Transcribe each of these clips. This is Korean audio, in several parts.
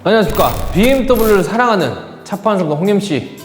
안녕하십니까. BMW를 사랑하는 차판성도 홍님씨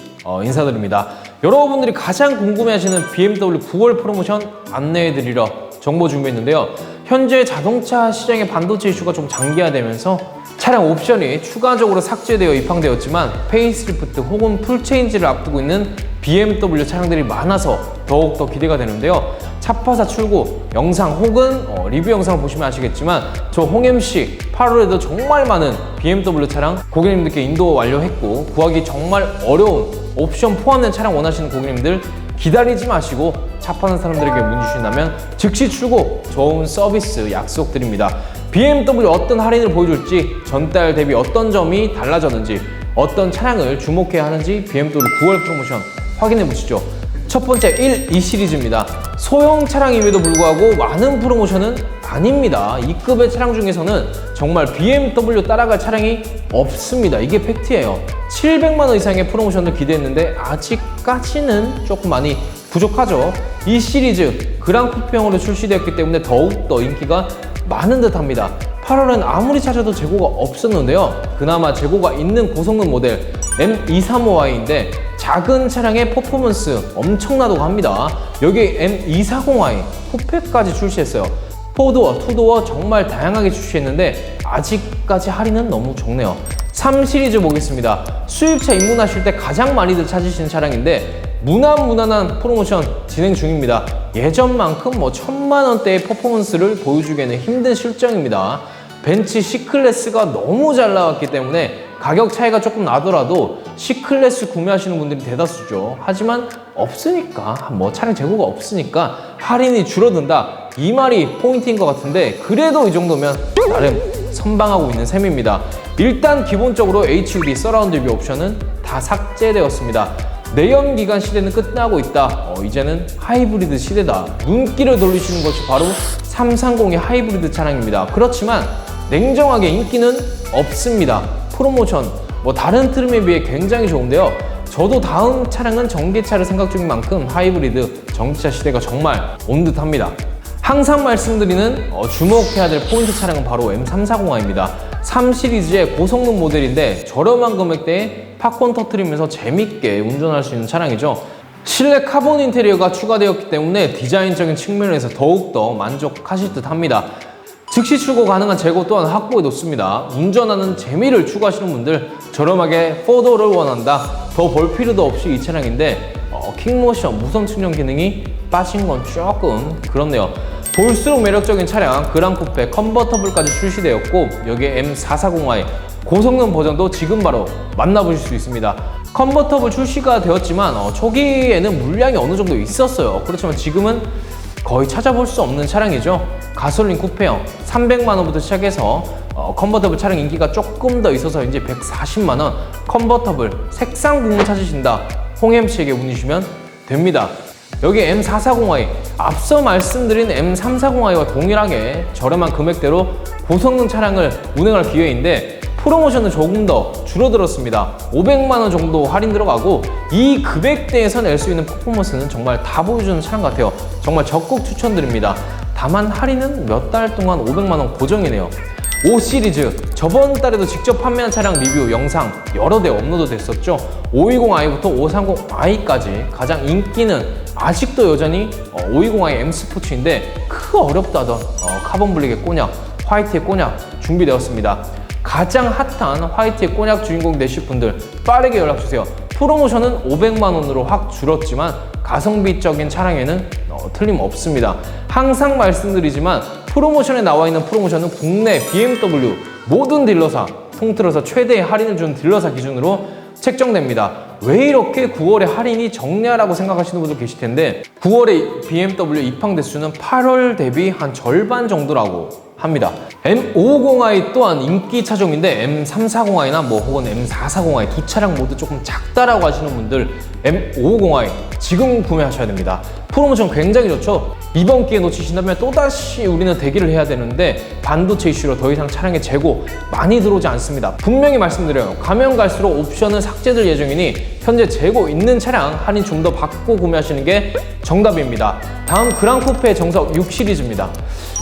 인사드립니다. 여러분들이 가장 궁금해하시는 BMW 9월 프로모션 안내해드리러 정보 준비했는데요. 현재 자동차 시장의 반도체 이슈가 좀 장기화되면서 차량 옵션이 추가적으로 삭제되어 입항되었지만 페이스리프트 혹은 풀체인지를 앞두고 있는 BMW 차량들이 많아서 더욱더 기대가 되는데요. 차파사 출고 영상 혹은 리뷰 영상을 보시면 아시겠지만 저 홍MC 8월에도 정말 많은 BMW 차량 고객님들께 인도 완료했고 구하기 정말 어려운 옵션 포함된 차량 원하시는 고객님들 기다리지 마시고 차 파는 사람들에게 문의 주신다면 즉시 출고 좋은 서비스 약속드립니다. BMW 어떤 할인을 보여줄지 전달 대비 어떤 점이 달라졌는지 어떤 차량을 주목해야 하는지 BMW 9월 프로모션 확인해 보시죠. 첫 번째 1, 2 시리즈입니다. 소형 차량임에도 불구하고 많은 프로모션은 아닙니다. 이 급의 차량 중에서는 정말 BMW 따라갈 차량이 없습니다. 이게 팩트예요. 700만 원 이상의 프로모션을 기대했는데 아직까지는 조금 많이 부족하죠. 이 시리즈 그랑 쿠페형으로 출시되었기 때문에 더욱더 인기가 많은 듯 합니다. 8월은 아무리 찾아도 재고가 없었는데요. 그나마 재고가 있는 고성능 모델 M235i인데 작은 차량의 퍼포먼스 엄청나다고 합니다. 여기 M240i 쿠페까지 출시했어요. 4도어, 2도어 정말 다양하게 출시했는데 아직까지 할인은 너무 적네요. 3 시리즈 보겠습니다. 수입차 입문하실 때 가장 많이들 찾으시는 차량인데 무난한 프로모션 진행 중입니다. 예전만큼 1000만 원대의 퍼포먼스를 보여주기에는 힘든 실정입니다. 벤츠 C클래스가 너무 잘 나왔기 때문에 가격 차이가 조금 나더라도 C클래스 구매하시는 분들이 대다수죠. 하지만 없으니까 차량 재고가 없으니까 할인이 줄어든다 이 말이 포인트인 것 같은데 그래도 이 정도면 나름 선방하고 있는 셈입니다. 일단 기본적으로 HUD 서라운드 뷰 옵션은 다 삭제되었습니다. 내연기관 시대는 끝나고 있다. 이제는 하이브리드 시대다. 눈길을 돌리시는 것이 바로 330의 하이브리드 차량입니다. 그렇지만 냉정하게 인기는 없습니다. 프로모션 다른 트림에 비해 굉장히 좋은데요. 저도 다음 차량은 전기차를 생각 중인 만큼 하이브리드 전기차 시대가 정말 온 듯합니다. 항상 말씀드리는 주목해야 될 포인트 차량은 바로 M340i입니다. 3 시리즈의 고성능 모델인데 저렴한 금액대에 팝콘 터트리면서 재밌게 운전할 수 있는 차량이죠. 실내 카본 인테리어가 추가되었기 때문에 디자인적인 측면에서 더욱더 만족하실 듯 합니다. 즉시 출고 가능한 재고 또한 확보해 놓습니다. 운전하는 재미를 추구하시는 분들 저렴하게 4도어를 원한다. 더 볼 필요도 없이 이 차량인데 킥모션 무선 충전 기능이 빠진 건 조금 그렇네요. 볼수록 매력적인 차량 그랑쿠페 컨버터블까지 출시되었고 여기에 M440i 고성능 버전도 지금 바로 만나보실 수 있습니다. 컨버터블 출시가 되었지만 초기에는 물량이 어느 정도 있었어요. 그렇지만 지금은 거의 찾아볼 수 없는 차량이죠. 가솔린 쿠페형 300만 원부터 시작해서 컨버터블 차량 인기가 조금 더 있어서 이제 140만 원 컨버터블 색상 부분 찾으신다 홍MC에게 문의 주시면 됩니다. 여기 M440i 앞서 말씀드린 M340i와 동일하게 저렴한 금액대로 고성능 차량을 운행할 기회인데 프로모션은 조금 더 줄어들었습니다. 500만 원 정도 할인 들어가고 이 금액대에서 낼 수 있는 퍼포먼스는 정말 다 보여주는 차량 같아요. 정말 적극 추천드립니다. 다만 할인은 몇 달 동안 500만 원 고정이네요. 5 시리즈 저번 달에도 직접 판매한 차량 리뷰 영상 여러 대 업로드 됐었죠. 520i부터 530i까지 가장 인기는 아직도 여전히 520i M 스포츠인데 어렵다던 카본 블랙의 꼬냑, 화이트의 꼬냑 준비되었습니다. 가장 핫한 화이트의 꼬냑 주인공 되실 분들 빠르게 연락주세요. 프로모션은 500만 원으로 확 줄었지만 가성비적인 차량에는 틀림없습니다. 항상 말씀드리지만 프로모션에 나와 있는 프로모션은 국내 BMW 모든 딜러사 통틀어서 최대의 할인을 준 딜러사 기준으로 책정됩니다. 왜 이렇게 9월에 할인이 적냐라고 생각하시는 분들 계실 텐데 9월에 BMW 입항 대수는 8월 대비 한 절반 정도라고 합니다. M550i 또한 인기 차종인데 M340i나 혹은 M440i 두 차량 모두 조금 작다라고 하시는 분들 M550i 지금 구매하셔야 됩니다. 프로모션 굉장히 좋죠. 이번 기회 놓치신다면 또다시 우리는 대기를 해야 되는데 반도체 이슈로 더 이상 차량의 재고 많이 들어오지 않습니다. 분명히 말씀드려요. 가면 갈수록 옵션은 삭제될 예정이니 현재 재고 있는 차량 할인 좀 더 받고 구매하시는 게 정답입니다. 다음 그랑쿠페 정석 6 시리즈입니다.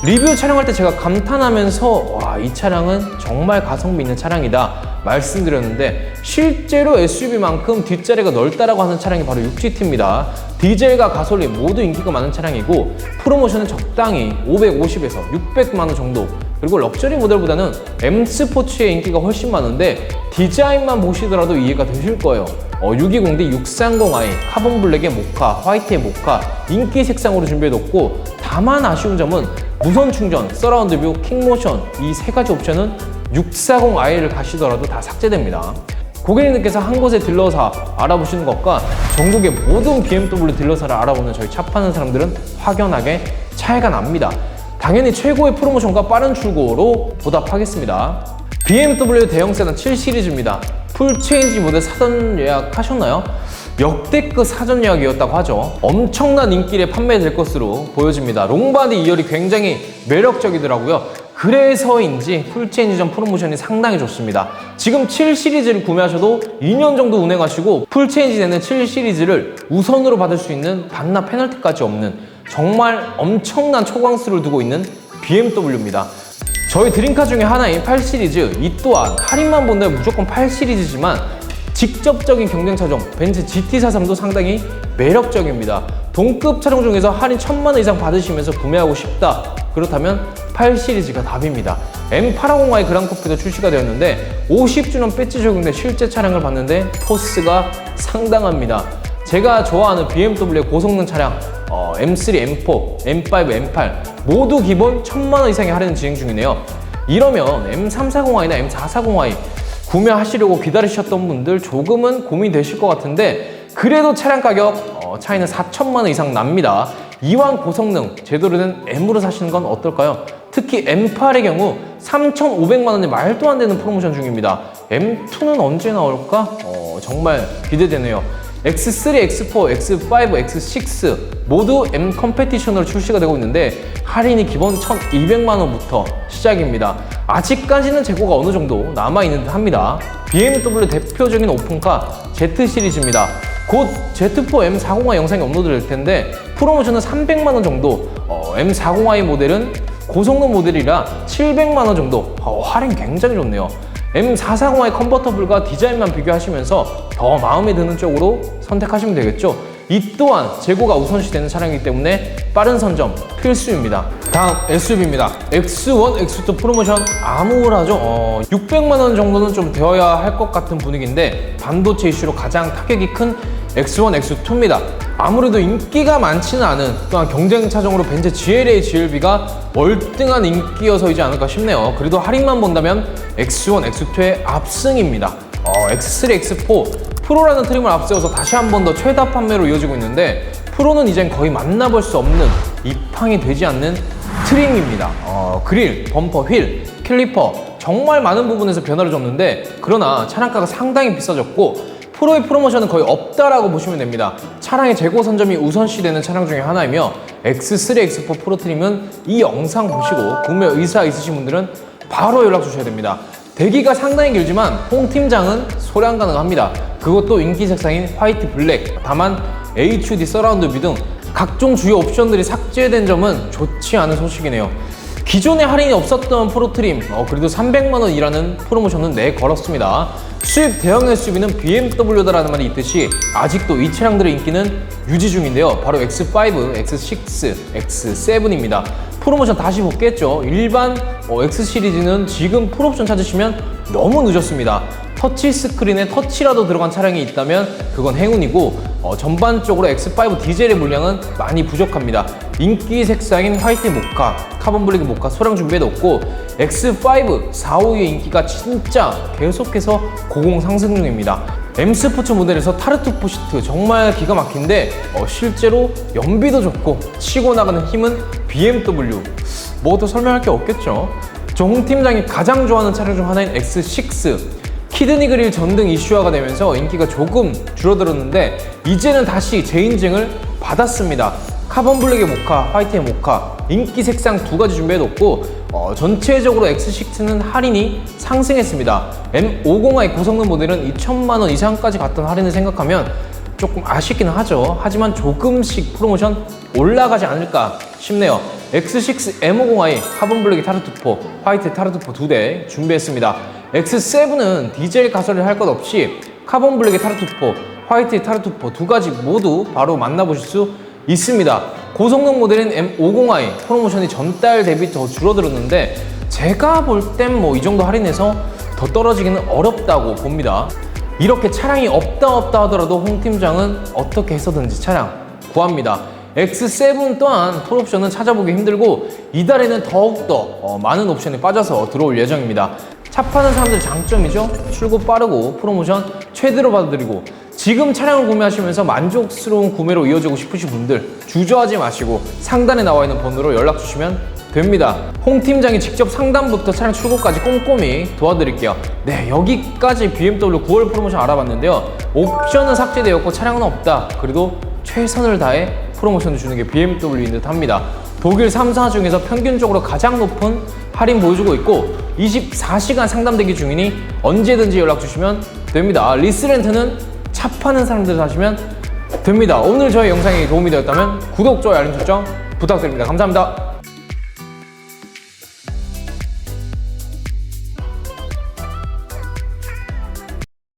리뷰 촬영할 때 제가 감탄하면서 와, 이 차량은 정말 가성비 있는 차량이다 말씀드렸는데 실제로 SUV만큼 뒷자리가 넓다라고 하는 차량이 바로 6GT입니다. 디젤과 가솔린 모두 인기가 많은 차량이고 프로모션은 적당히 550에서 600만 원 정도, 그리고 럭셔리 모델보다는 M 스포츠의 인기가 훨씬 많은데 디자인만 보시더라도 이해가 되실 거예요. 620D 630i, 카본 블랙의 모카, 화이트의 모카, 인기 색상으로 준비해뒀고, 다만 아쉬운 점은 무선 충전, 서라운드 뷰, 킥모션 이 세 가지 옵션은 640i를 가시더라도 다 삭제됩니다. 고객님께서 한 곳에 들러서 알아보시는 것과 전국의 모든 BMW 딜러사를 알아보는 저희 차 파는 사람들은 확연하게 차이가 납니다. 당연히 최고의 프로모션과 빠른 출고로 보답하겠습니다. BMW 대형 세단 7시리즈입니다. 풀체인지 모델 사전 예약하셨나요? 역대급 사전 예약이었다고 하죠. 엄청난 인기에 판매될 것으로 보여집니다. 롱바디 2열이 굉장히 매력적이더라고요. 그래서인지 풀체인지 전 프로모션이 상당히 좋습니다. 지금 7시리즈를 구매하셔도 2년 정도 운행하시고 풀체인지 되는 7시리즈를 우선으로 받을 수 있는 반납 페널티까지 없는 정말 엄청난 초강수를 두고 있는 BMW입니다. 저희 드림카 중에 하나인 8시리즈, 이 또한 할인만 본다면 무조건 8시리즈지만 직접적인 경쟁 차종 벤츠 GT43도 상당히 매력적입니다. 동급 차종 중에서 할인 1000만 원 이상 받으시면서 구매하고 싶다, 그렇다면 8시리즈가 답입니다. M850i 그랑코피도 출시가 되었는데 50주년 배지 적용된 실제 차량을 봤는데 포스가 상당합니다. 제가 좋아하는 BMW의 고성능 차량 M3, M4, M5, M8 모두 기본 1000만 원 이상의 할인 진행 중이네요. 이러면 M340i나 M440i 구매하시려고 기다리셨던 분들 조금은 고민되실 것 같은데, 그래도 차량 가격 차이는 4천만 원 이상 납니다. 이왕 고성능 제대로 된 M으로 사시는 건 어떨까요? 특히 M8의 경우 3,500만 원이 말도 안 되는 프로모션 중입니다. M2는 언제 나올까? 정말 기대되네요. X3, X4, X5, X6 모두 M 컴페티션으로 출시가 되고 있는데 할인이 기본 1,200만 원부터 시작입니다. 아직까지는 재고가 어느 정도 남아있는 듯 합니다. BMW 대표적인 오픈카 Z 시리즈입니다. 곧 Z4 M40i 영상이 업로드 될 텐데 프로모션은 300만 원 정도, M40i 모델은 고성능 모델이라 700만 원 정도, 할인 굉장히 좋네요. M440i 컨버터블과 디자인만 비교하시면서 더 마음에 드는 쪽으로 선택하시면 되겠죠. 이 또한 재고가 우선시되는 차량이기 때문에 빠른 선점 필수입니다. 다음 SUV입니다. X1, X2 프로모션 암울하죠. 600만 원 정도는 좀 되어야 할 것 같은 분위기인데 반도체 이슈로 가장 타격이 큰 X1, X2입니다. 아무래도 인기가 많지는 않은, 또한 경쟁 차종으로 벤츠 GLA, GLB가 월등한 인기여서이지 않을까 싶네요. 그래도 할인만 본다면 X1, X2의 압승입니다. X3, X4 프로라는 트림을 앞세워서 다시 한 번 더 최다 판매로 이어지고 있는데 프로는 이젠 거의 만나볼 수 없는, 입항이 되지 않는 트림입니다. 그릴, 범퍼, 휠, 캘리퍼 정말 많은 부분에서 변화를 줬는데, 그러나 차량가가 상당히 비싸졌고 프로의 프로모션은 거의 없다라고 보시면 됩니다. 차량의 재고 선점이 우선시되는 차량 중에 하나이며 X3, X4 프로 트림은 이 영상 보시고 구매 의사 있으신 분들은 바로 연락 주셔야 됩니다. 대기가 상당히 길지만 홍 팀장은 소량 가능합니다. 그것도 인기 색상인 화이트 블랙, 다만 HUD 서라운드 뷰 등 각종 주요 옵션들이 삭제된 점은 좋지 않은 소식이네요. 기존에 할인이 없었던 프로트림, 그래도 300만 원이라는 프로모션은 내걸었습니다. 수입 대형 SUV는 BMW다라는 말이 있듯이 아직도 이 차량들의 인기는 유지 중인데요. 바로 X5, X6, X7입니다. 프로모션 다시 볼겠죠. 일반 X 시리즈는 지금 풀옵션 찾으시면 너무 늦었습니다. 터치 스크린에 터치라도 들어간 차량이 있다면 그건 행운이고, 전반적으로 X5 디젤의 물량은 많이 부족합니다. 인기 색상인 화이트 모카, 카본 블랙 모카 소량 준비해뒀고 X5, 4, 5의 인기가 진짜 계속해서 고공 상승 중입니다. M 스포츠 모델에서 타르투프 시트 정말 기가 막힌데 실제로 연비도 좋고 치고 나가는 힘은 BMW, 뭐 더 설명할 게 없겠죠. 저 홍 팀장이 가장 좋아하는 차량 중 하나인 X6, 키드니 그릴 전등 이슈화가 되면서 인기가 조금 줄어들었는데 이제는 다시 재인증을 받았습니다. 카본 블랙의 모카, 화이트의 모카, 인기 색상 두 가지 준비해뒀고 전체적으로 X6는 할인이 상승했습니다. M50i 고성능 모델은 2천만 원 이상까지 갔던 할인을 생각하면 조금 아쉽기는 하죠. 하지만 조금씩 프로모션 올라가지 않을까 싶네요. X6 M50i 카본 블랙의 타르투포, 화이트 타르투포 2대 준비했습니다. X7은 디젤 가솔린 할 것 없이 카본 블랙의 타르투포, 화이트의 타르투포 두 가지 모두 바로 만나보실 수 있습니다. 고성능 모델인 M50i 프로모션이 전달 대비 더 줄어들었는데 제가 볼 땐 뭐 이 정도 할인해서 더 떨어지기는 어렵다고 봅니다. 이렇게 차량이 없다 하더라도 홍 팀장은 어떻게 해서든지 차량 구합니다. X7 또한 풀옵션은 찾아보기 힘들고 이달에는 더욱더 많은 옵션이 빠져서 들어올 예정입니다. 차 파는 사람들의 장점이죠. 출고 빠르고 프로모션 최대로 받아드리고 지금 차량을 구매하시면서 만족스러운 구매로 이어지고 싶으신 분들 주저하지 마시고 상단에 나와 있는 번호로 연락 주시면 됩니다. 홍 팀장이 직접 상담부터 차량 출고까지 꼼꼼히 도와드릴게요. 네, 여기까지 BMW 9월 프로모션 알아봤는데요. 옵션은 삭제되었고 차량은 없다. 그래도 최선을 다해 프로모션을 주는 게 BMW인 듯 합니다. 독일 3사 중에서 평균적으로 가장 높은 할인 보여주고 있고 24시간 상담 대기 중이니 언제든지 연락 주시면 됩니다. 리스렌트는 차 파는 사람들 하시면 됩니다. 오늘 저희 영상이 도움이 되었다면 구독, 좋아요, 알림 설정 부탁드립니다. 감사합니다.